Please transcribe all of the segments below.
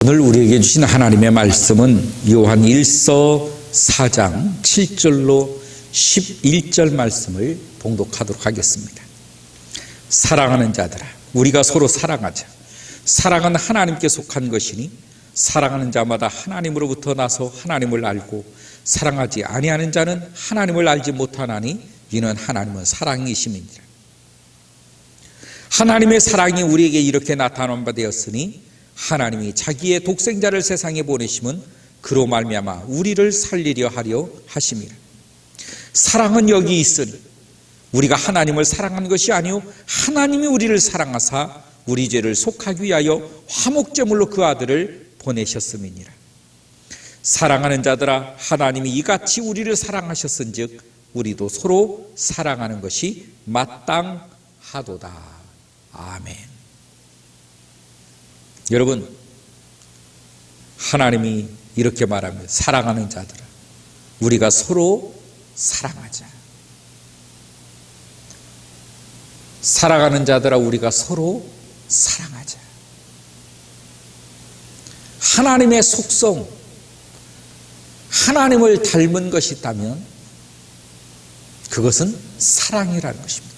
오늘 우리에게 주신 하나님의 말씀은 요한 1서 4장 7절로 11절 말씀을 봉독하도록 하겠습니다. 사랑하는 자들아, 우리가 서로 사랑하자. 사랑은 하나님께 속한 것이니 사랑하는 자마다 하나님으로부터 나서 하나님을 알고 사랑하지 아니하는 자는 하나님을 알지 못하나니 이는 하나님은 사랑이심이니라. 하나님의 사랑이 우리에게 이렇게 나타난 바 되었으니 하나님이 자기의 독생자를 세상에 보내심은 그로 말미암아 우리를 살리려 하려 하심이라. 사랑은 여기 있으니 우리가 하나님을 사랑한 것이 아니요 하나님이 우리를 사랑하사 우리 죄를 속하기 위하여 화목제물로 그 아들을 보내셨음이니라. 사랑하는 자들아, 하나님이 이같이 우리를 사랑하셨은즉 우리도 서로 사랑하는 것이 마땅하도다. 아멘. 여러분, 하나님이 이렇게 말합니다. 사랑하는 자들아, 우리가 서로 사랑하자. 사랑하는 자들아, 우리가 서로 사랑하자. 하나님의 속성, 하나님을 닮은 것이 있다면 그것은 사랑이라는 것입니다.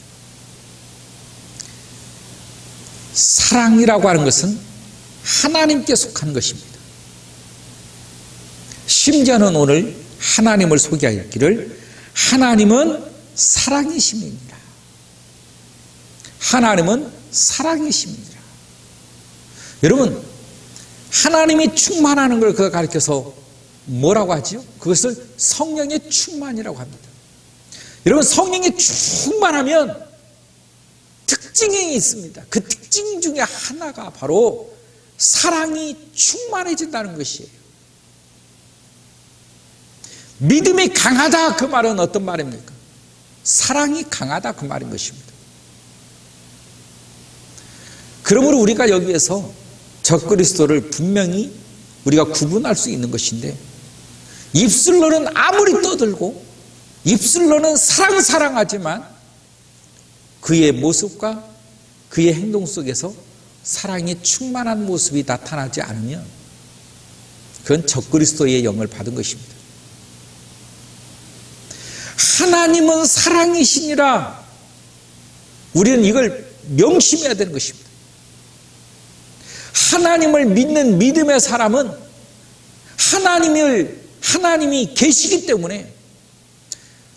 사랑이라고 하는 것은 하나님께 속한 것입니다. 심지어는 오늘 하나님을 소개하기를 하나님은 사랑이심이니라. 하나님은 사랑이심이니라. 여러분, 하나님이 충만하는 걸 그가 가르쳐서 뭐라고 하지요? 그것을 성령의 충만이라고 합니다. 여러분, 성령의 충만하면 특징이 있습니다. 그 특징 중에 하나가 바로 사랑이 충만해진다는 것이에요. 믿음이 강하다, 그 말은 어떤 말입니까? 사랑이 강하다, 그 말인 것입니다. 그러므로 우리가 여기에서 적그리스도를 분명히 우리가 구분할 수 있는 것인데, 입술로는 아무리 떠들고 입술로는 사랑하지만 그의 모습과 그의 행동 속에서 사랑이 충만한 모습이 나타나지 않으면 그건 적그리스도의 영을 받은 것입니다. 하나님은 사랑이시니라. 우리는 이걸 명심해야 되는 것입니다. 하나님을 믿는 믿음의 사람은 하나님이 계시기 때문에,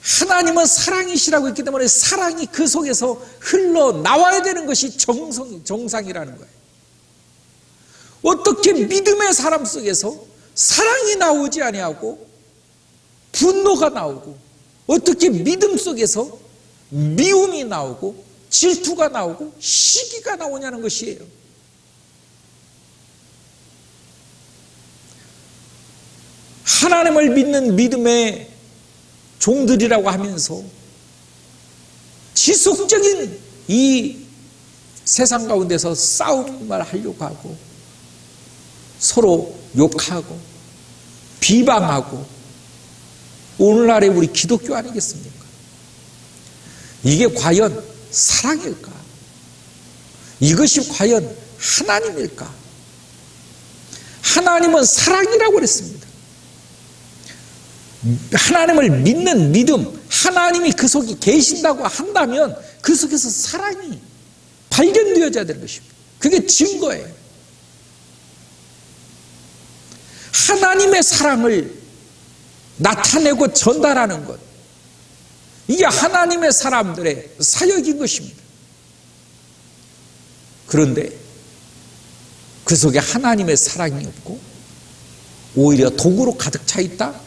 하나님은 사랑이시라고 했기 때문에 사랑이 그 속에서 흘러나와야 되는 것이 정상이라는 거예요. 어떻게 믿음의 사람 속에서 사랑이 나오지 아니하고 분노가 나오고, 어떻게 믿음 속에서 미움이 나오고 질투가 나오고 시기가 나오냐는 것이에요. 하나님을 믿는 믿음의 종들이라고 하면서 지속적인 이 세상 가운데서 싸움을 하려고 하고 서로 욕하고 비방하고, 오늘날의 우리 기독교 아니겠습니까? 이게 과연 사랑일까? 이것이 과연 하나님일까? 하나님은 사랑이라고 그랬습니다. 하나님을 믿는 믿음, 하나님이 그 속에 계신다고 한다면 그 속에서 사랑이 발견되어져야 되는 것입니다. 그게 증거예요. 하나님의 사랑을 나타내고 전달하는 것, 이게 하나님의 사람들의 사역인 것입니다. 그런데 그 속에 하나님의 사랑이 없고 오히려 독으로 가득 차 있다?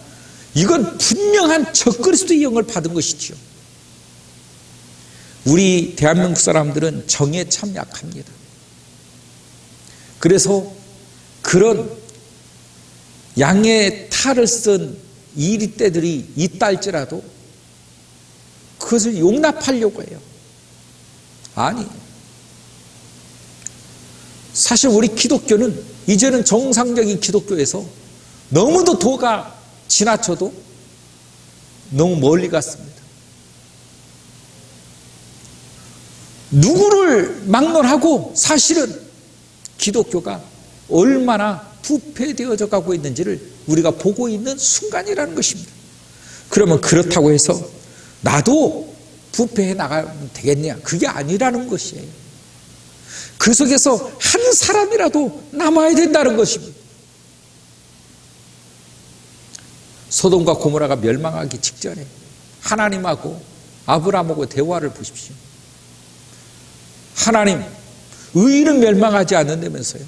이건 분명한 적그리스도의 영을 받은 것이지요. 우리 대한민국 사람들은 정에 참 약합니다. 그래서 그런 양의 탈을 쓴 이리떼들이 있다 할지라도 그것을 용납하려고 해요. 아니, 사실 우리 기독교는 이제는 정상적인 기독교에서 너무도 도가 지나쳐도 너무 멀리 갔습니다. 누구를 막론하고 사실은 기독교가 얼마나 부패되어져 가고 있는지를 우리가 보고 있는 순간이라는 것입니다. 그러면 그렇다고 해서 나도 부패해 나가면 되겠냐? 그게 아니라는 것이에요. 그 속에서 한 사람이라도 남아야 된다는 것입니다. 소돔과 고모라가 멸망하기 직전에 하나님하고 아브라함하고 대화를 보십시오. 하나님, 의인은 멸망하지 않는다면서요.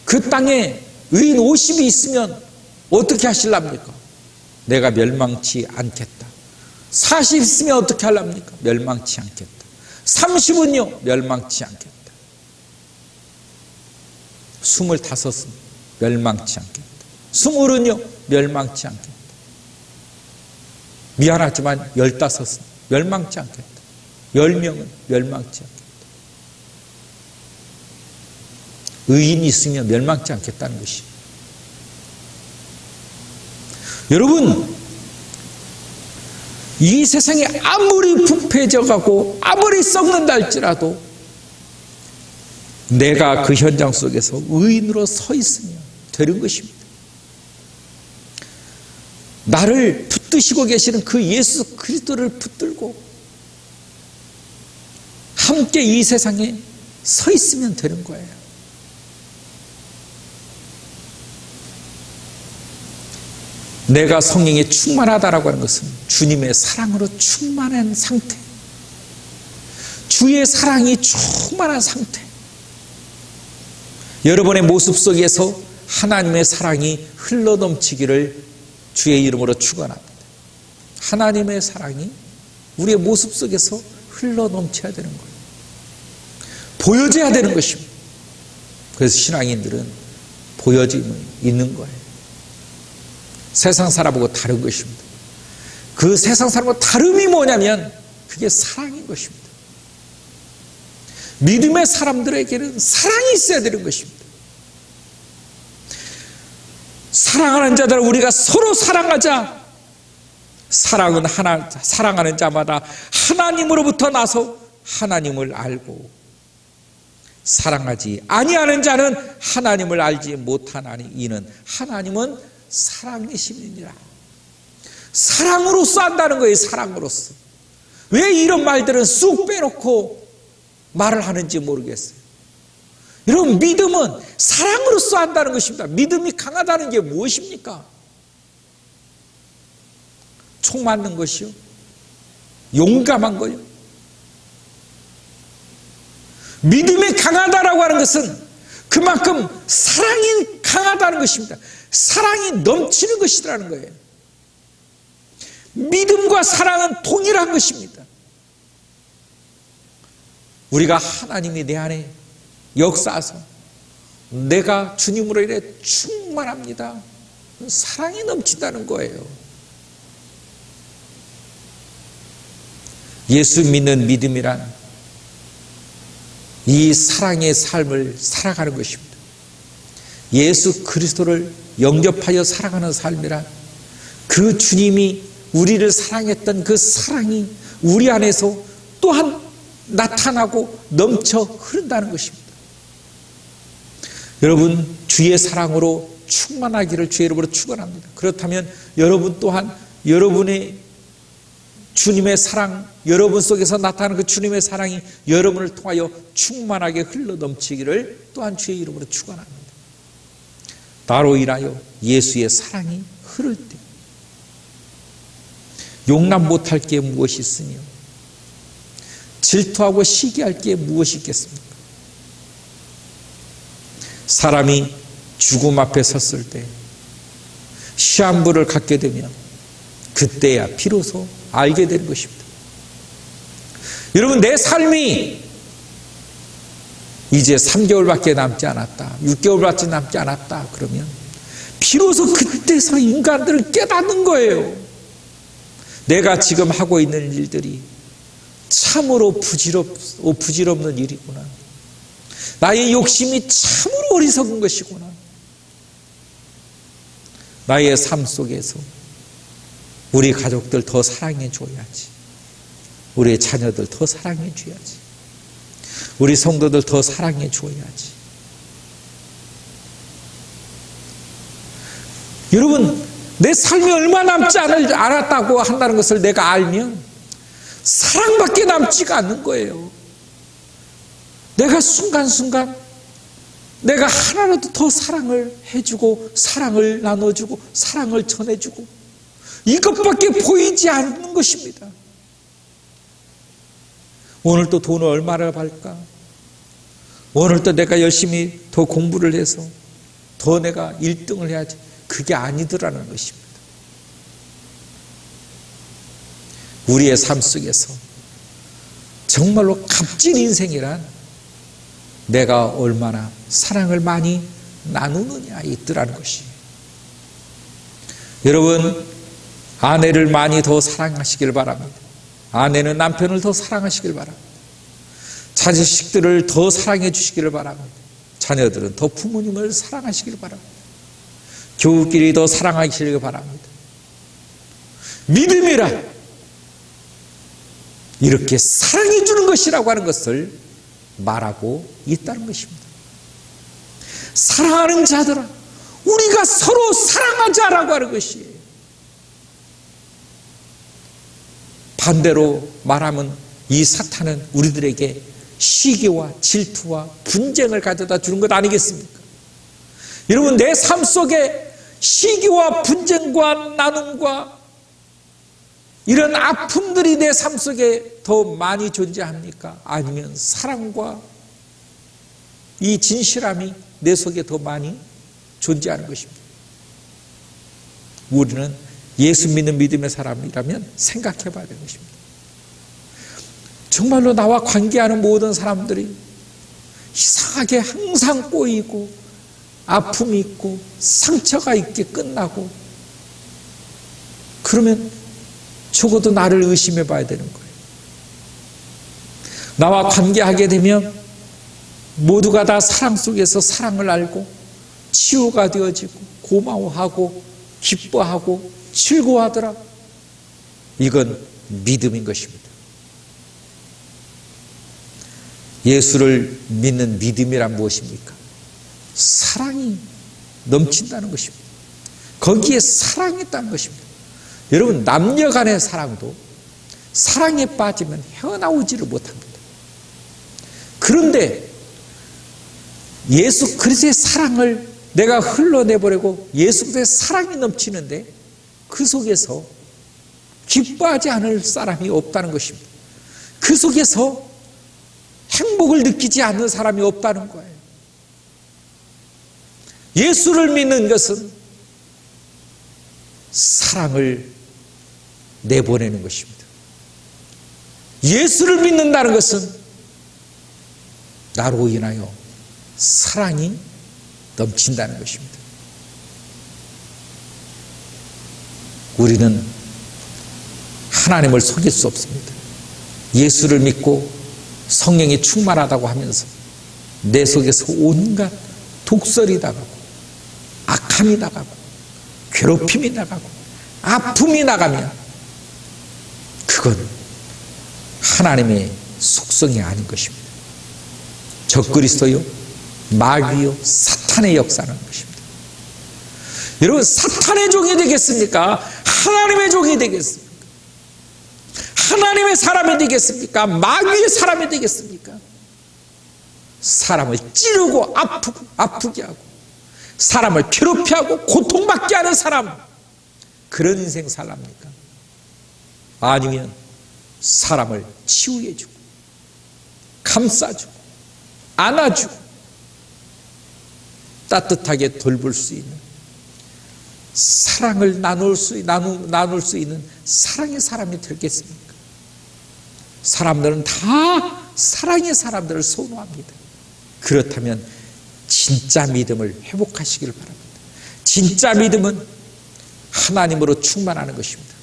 그 땅에 의인 50이 있으면 어떻게 하실랍니까? 내가 멸망치 않겠다. 40 있으면 어떻게 하랍니까? 멸망치 않겠다. 30은요? 멸망치 않겠다. 25은 멸망치 않겠다. 20은요? 멸망치 않겠다. 미안하지만 15은 멸망치 않겠다. 10명은 멸망치 않겠다. 의인이 있으면 멸망치 않겠다는 것이. 여러분, 이 세상에 아무리 부패져가고 아무리 썩는다 할지라도 내가 그 현장 속에서 의인으로 서 있으면 되는 것입니다. 나를 붙드시고 계시는 그 예수 그리스도를 붙들고 함께 이 세상에 서 있으면 되는 거예요. 내가 성령에 충만하다라고 하는 것은 주님의 사랑으로 충만한 상태, 주의 사랑이 충만한 상태, 여러분의 모습 속에서 하나님의 사랑이 흘러넘치기를 주의 이름으로 축원합니다. 하나님의 사랑이 우리의 모습 속에서 흘러넘쳐야 되는 거예요. 보여져야 되는 것입니다. 그래서 신앙인들은 보여짐이 있는 거예요. 세상 사람하고 다른 것입니다. 그 세상 사람하고 다름이 뭐냐면 그게 사랑인 것입니다. 믿음의 사람들에게는 사랑이 있어야 되는 것입니다. 사랑하는 자들 우리가 서로 사랑하자. 사랑은 사랑하는 자마다 하나님으로부터 나서 하나님을 알고, 사랑하지 아니하는 자는 하나님을 알지 못하나니 이는 하나님은 사랑이심이니라. 사랑으로서 한다는 거예요. 사랑으로서. 왜 이런 말들은 쑥 빼놓고 말을 하는지 모르겠어요. 여러분, 믿음은 사랑으로서 한다는 것입니다. 믿음이 강하다는 게 무엇입니까? 총 맞는 것이요? 용감한 거요? 믿음이 강하다라고 하는 것은 그만큼 사랑이 강하다는 것입니다. 사랑이 넘치는 것이라는 거예요. 믿음과 사랑은 동일한 것입니다. 우리가 하나님이 내 안에 역사하서 내가 주님으로 인해 충만합니다. 사랑이 넘친다는 거예요. 예수 믿는 믿음이란 이 사랑의 삶을 살아가는 것입니다. 예수 그리스도를 영접하여 살아가는 삶이란 그 주님이 우리를 사랑했던 그 사랑이 우리 안에서 또한 나타나고 넘쳐 흐른다는 것입니다. 여러분, 주의 사랑으로 충만하기를 주의 이름으로 축원합니다. 그렇다면 여러분 또한 여러분의 주님의 사랑, 여러분 속에서 나타나는 그 주님의 사랑이 여러분을 통하여 충만하게 흘러넘치기를 또한 주의 이름으로 축원합니다. 나로 인하여 예수의 사랑이 흐를 때 용납 못할 게 무엇이 있으며 질투하고 시기할 게 무엇이 있겠습니까? 사람이 죽음 앞에 섰을 때 시한부를 갖게 되면 그때야 비로소 알게 되는 것입니다. 여러분, 내 삶이 이제 3개월밖에 남지 않았다, 6개월밖에 남지 않았다 그러면 비로소 그때서 인간들을 깨닫는 거예요. 내가 지금 하고 있는 일들이 참으로 부질없는 일이구나. 나의 욕심이 참으로 어리석은 것이구나. 나의 삶 속에서 우리 가족들 더 사랑해 줘야지. 우리 자녀들 더 사랑해 줘야지. 우리 성도들 더 사랑해 줘야지. 여러분, 내 삶이 얼마 남지 않았다고 한다는 것을 내가 알면 사랑밖에 남지가 않는 거예요. 내가 순간순간 내가 하나라도 더 사랑을 해주고 사랑을 나눠주고 사랑을 전해주고 이것밖에 보이지 않는 것입니다. 오늘 또 돈을 얼마나 벌까? 오늘 또 내가 열심히 더 공부를 해서 더 내가 1등을 해야지. 그게 아니더라는 것입니다. 우리의 삶 속에서 정말로 값진 인생이란 내가 얼마나 사랑을 많이 나누느냐 있더라는 것이에요. 여러분, 아내를 많이 더 사랑하시길 바랍니다. 아내는 남편을 더 사랑하시길 바랍니다. 자식들을 더 사랑해 주시기를 바랍니다. 자녀들은 더 부모님을 사랑하시길 바랍니다. 교우끼리 더 사랑하시길 바랍니다. 믿음이라 이렇게 사랑해 주는 것이라고 하는 것을 말하고 있다는 것입니다. 사랑하는 자들아, 우리가 서로 사랑하자라고 하는 것이에요. 반대로 말하면 이 사탄은 우리들에게 시기와 질투와 분쟁을 가져다 주는 것 아니겠습니까? 여러분, 내 삶 속에 시기와 분쟁과 나눔과 이런 아픔들이 내 삶 속에 더 많이 존재합니까? 아니면 사랑과 이 진실함이 내 속에 더 많이 존재하는 것입니다. 우리는 예수 믿는 믿음의 사람이라면 생각해 봐야 되는 것입니다. 정말로 나와 관계하는 모든 사람들이 이상하게 항상 꼬이고 아픔이 있고 상처가 있게 끝나고, 그러면 적어도 나를 의심해 봐야 되는 거예요. 나와 관계하게 되면 모두가 다 사랑 속에서 사랑을 알고 치유가 되어지고 고마워하고 기뻐하고 즐거워하더라. 이건 믿음인 것입니다. 예수를 믿는 믿음이란 무엇입니까? 사랑이 넘친다는 것입니다. 거기에 사랑이 있다는 것입니다. 여러분, 남녀 간의 사랑도 사랑에 빠지면 헤어나오지를 못합니다. 그런데 예수 그리스도의 사랑을 내가 흘러내버리고 예수 그리스도의 사랑이 넘치는데 그 속에서 기뻐하지 않을 사람이 없다는 것입니다. 그 속에서 행복을 느끼지 않는 사람이 없다는 거예요. 예수를 믿는 것은 사랑을 내보내는 것입니다. 예수를 믿는다는 것은 나로 인하여 사랑이 넘친다는 것입니다. 우리는 하나님을 속일 수 없습니다. 예수를 믿고 성령이 충만하다고 하면서 내 속에서 온갖 독설이 나가고 악함이 나가고 괴롭힘이 나가고 아픔이 나가면 그건 하나님의 속성이 아닌 것입니다. 적그리스도요, 마귀요, 사탄의 역사는 것입니다. 여러분, 사탄의 종이 되겠습니까? 하나님의 종이 되겠습니까? 하나님의 사람이 되겠습니까? 마귀의 사람이 되겠습니까? 사람을 찌르고 아프게 하고 사람을 괴롭게 하고 고통받게 하는 사람, 그런 인생 살랍니까? 아니면 사람을 치유해주고 감싸주고 안아주고 따뜻하게 돌볼 수 있는, 사랑을 나눌 수 있는 사랑의 사람이 되겠습니까? 사람들은 다 사랑의 사람들을 선호합니다. 그렇다면 진짜 믿음을 회복하시길 바랍니다. 진짜 믿음은 하나님으로 충만하는 것입니다.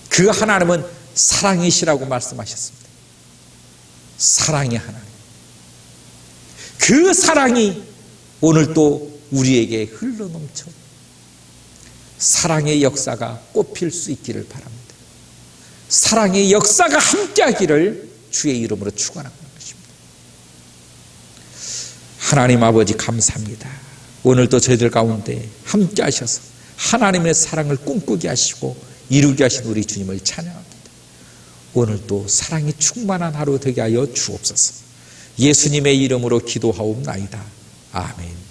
그 하나님은 사랑이시라고 말씀하셨습니다. 사랑의 하나님. 그 사랑이 오늘 또 우리에게 흘러넘쳐 사랑의 역사가 꽃필 수 있기를 바랍니다. 사랑의 역사가 함께하기를 주의 이름으로 축원합니다. 하나님 아버지 감사합니다. 오늘도 저희들 가운데 함께 하셔서 하나님의 사랑을 꿈꾸게 하시고 이루게 하신 우리 주님을 찬양합니다. 오늘도 사랑이 충만한 하루 되게 하여 주옵소서. 예수님의 이름으로 기도하옵나이다. 아멘.